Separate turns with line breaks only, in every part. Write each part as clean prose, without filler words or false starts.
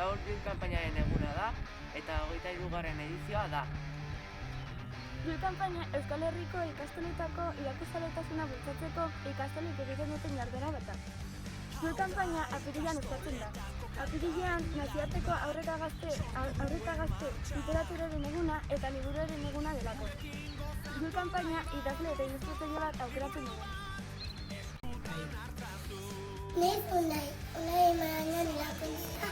gaur kanpainaren eguna da eta 23. edizioa da.
Gil kanpaina Euskal Herriko ikastoletako irakurzaletasuna bultzatzeko ikastolik egiten duten jardera bat da. Gil kanpaina apirilean ospatzen da. Apirilean nazioarteko haur eta gazte literaturaren eguna eta liburuaren eguna delako. Gil kanpaina idazle eta ilustratzaile bat aukeratzen dugu.
Nez Unai Emanuel Lakuntza.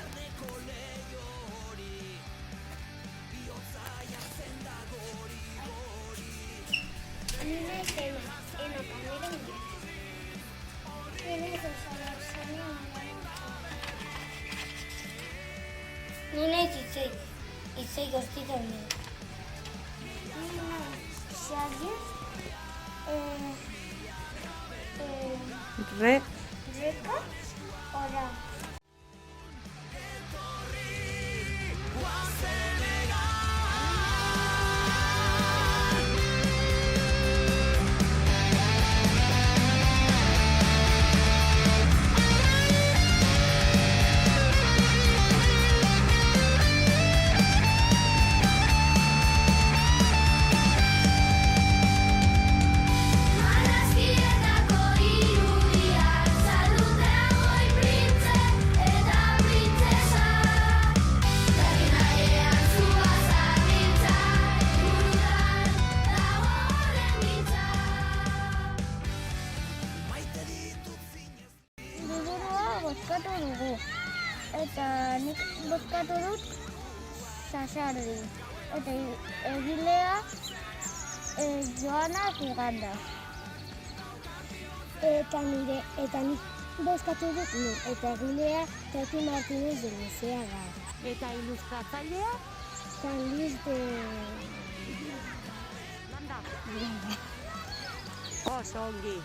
Ni naiz Ena Palmero Uriarte. Ni naiz Osana Ni naiz Itzei Gostita Unai. Ni naiz Xavier Reka Ora. Bozkatu dugu, eta nik bozkatu dut Sasardi, eta egilea Joana Ziganda. Eta nik bozkatu dut nik, eta egilea Toti Martinez de Liceaga.
Eta ilustratzailea?
San Luis de...
Landa.
Oso ongi!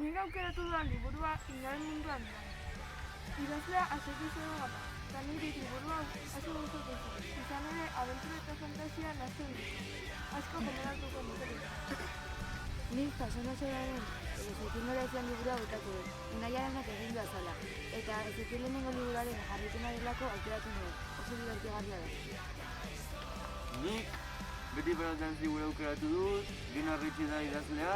Nik aukeratu dudan liburua Inaren munduan da. Idazlea Asekizero bat da, eta niri liburua asko gustatu zait. Izan ere, abentura eta fantasia nahasten dut. Asko generatuko dut.
Nik Pasonazoraren Ezekiel Noraezian liburua bukatu dut, Unaiarenak egin du azala, eta Ezekiel lehenengo liburuaren jarraipena delako aukeratu nuen, oso divertigarria da.
Nik beti Berantz liburu aukeratu dut, Gena Arretxe da idazlea,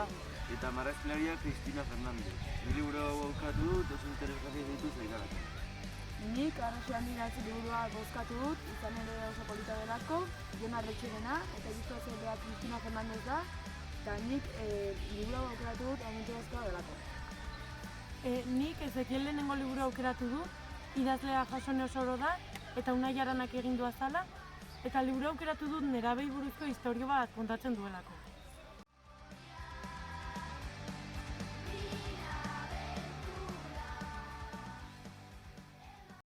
eta marrazkilaria Cristina Fernández. Ni liburu aukeratu dut, oso interesgarri ditu zaigaratu.
Nik Arroxean idatzi liburua bozkatu dut, izan ere oso polita delako, Gena Arretxerena, eta ilustratzailea Cristina Fernández da, eta nik liburua aukeratu dut, abenturazkoa delako.
Nik Ezekiel lehenengo liburu aukeratu du, idazlea Jasone Osoro da, eta Unai Aranak egin du azala, eta liburu aukeratu dut nerabei buruzko istorio bat kontatzen duelako.